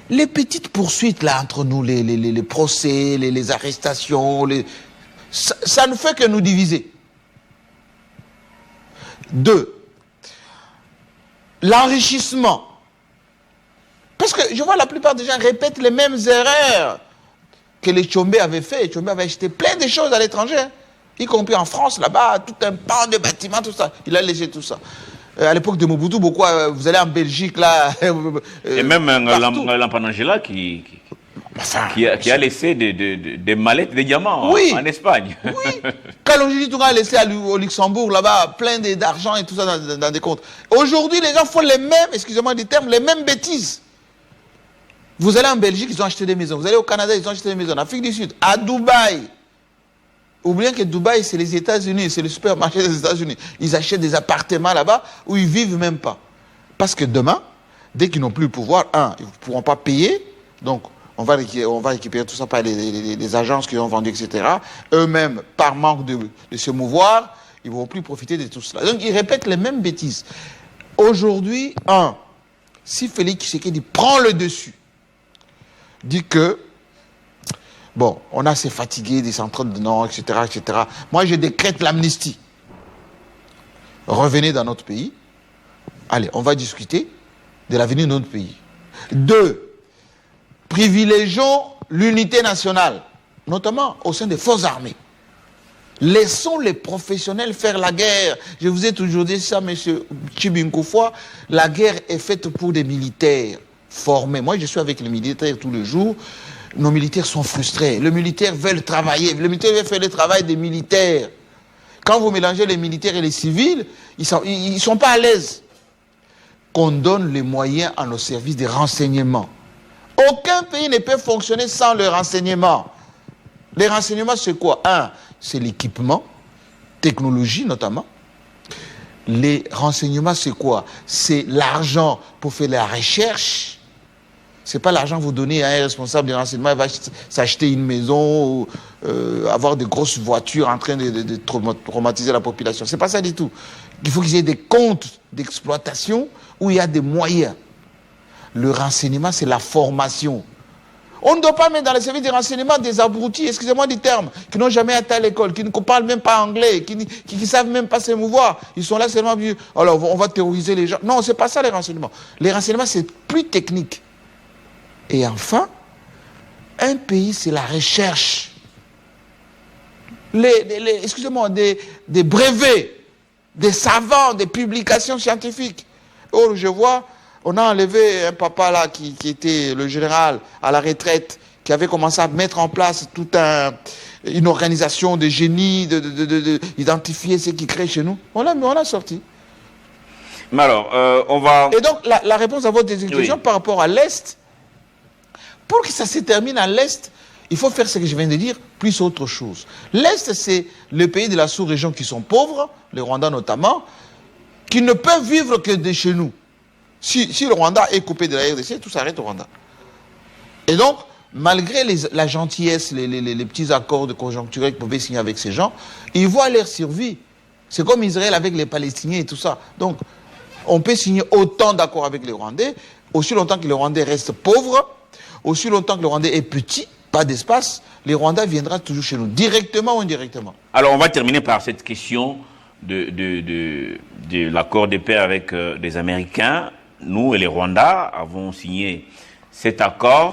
Les petites poursuites là entre nous, les procès, les arrestations, ça ne fait que nous diviser. 2. L'enrichissement. Parce que je vois la plupart des gens répètent les mêmes erreurs que les Tchombe avaient fait. Les Tchombe avaient acheté plein de choses à l'étranger, hein, y compris en France, là-bas, tout un pan de bâtiments, tout ça. Il a laissé tout ça. À l'époque de Mobutu, beaucoup, vous allez en Belgique, là. Et même Lampanangela qui a laissé des mallettes de diamants en Espagne. Oui. Kalonji Toura a laissé au Luxembourg, là-bas, plein d'argent et tout ça dans des comptes. Aujourd'hui, les gens font les mêmes, excusez-moi du terme, les mêmes bêtises. Vous allez en Belgique, ils ont acheté des maisons. Vous allez au Canada, ils ont acheté des maisons. En Afrique du Sud, à Dubaï. Oubliez que Dubaï, c'est les États-Unis, c'est le supermarché des États-Unis. Ils achètent des appartements là-bas où ils ne vivent même pas. Parce que demain, dès qu'ils n'ont plus le pouvoir, ils ne pourront pas payer. Donc, on va récupérer tout ça par les agences qui ont vendu, etc. Eux-mêmes, par manque de se mouvoir, ils ne vont plus profiter de tout cela. Donc, ils répètent les mêmes bêtises. Aujourd'hui, si Félix Tshisekedi prend le dessus, dit que, bon, on a assez fatigué des centrales de non, etc., etc. Moi, je décrète l'amnistie. Revenez dans notre pays. Allez, on va discuter de l'avenir de notre pays. 2, privilégions l'unité nationale, notamment au sein des forces armées. Laissons les professionnels faire la guerre. Je vous ai toujours dit ça, M. Chibinkoufoua, la guerre est faite pour des militaires formés. Moi, je suis avec les militaires tous les jours. Nos militaires sont frustrés. Les militaires veulent travailler. Les militaires veulent faire le travail des militaires. Quand vous mélangez les militaires et les civils, ils sont pas à l'aise. Qu'on donne les moyens à nos services de renseignement. Aucun pays ne peut fonctionner sans le renseignement. Les renseignements, c'est quoi? C'est l'équipement, technologie notamment. Les renseignements, c'est quoi? C'est l'argent pour faire la recherche. C'est pas l'argent que vous donnez à un responsable de renseignement, il va s'acheter une maison, ou, avoir de grosses voitures en train de traumatiser la population. C'est pas ça du tout. Il faut qu'il y ait des comptes d'exploitation où il y a des moyens. Le renseignement, c'est la formation. On ne doit pas mettre dans les services de renseignement des abrutis, excusez-moi du terme, qui n'ont jamais été à l'école, qui ne parlent même pas anglais, qui ne savent même pas s'émouvoir. Ils sont là seulement, alors on va terroriser les gens. Non, c'est pas ça les renseignements. Les renseignements, c'est plus technique. Et enfin, un pays, c'est la recherche. Excusez-moi, des brevets, des savants, des publications scientifiques. Oh, je vois, on a enlevé un papa là qui était le général à la retraite, qui avait commencé à mettre en place toute une organisation de génie, d'identifier ce qui crée chez nous. On l'a sorti. Mais alors, on va... Et donc, la réponse à votre question par rapport à l'Est, pour que ça se termine à l'Est, il faut faire ce que je viens de dire, plus autre chose. L'Est, c'est les pays de la sous-région qui sont pauvres, le Rwanda notamment, qui ne peuvent vivre que de chez nous. Si le Rwanda est coupé de la RDC, tout s'arrête au Rwanda. Et donc, malgré la gentillesse, les petits accords de conjoncture qu'ils pouvaient signer avec ces gens, ils voient leur survie. C'est comme Israël avec les Palestiniens et tout ça. Donc, on peut signer autant d'accords avec les Rwandais, aussi longtemps que les Rwandais restent pauvres, aussi longtemps que le Rwandais est petit, pas d'espace, les Rwandais viendront toujours chez nous, directement ou indirectement. Alors, on va terminer par cette question de l'accord de paix avec les Américains. Nous et les Rwandais avons signé cet accord.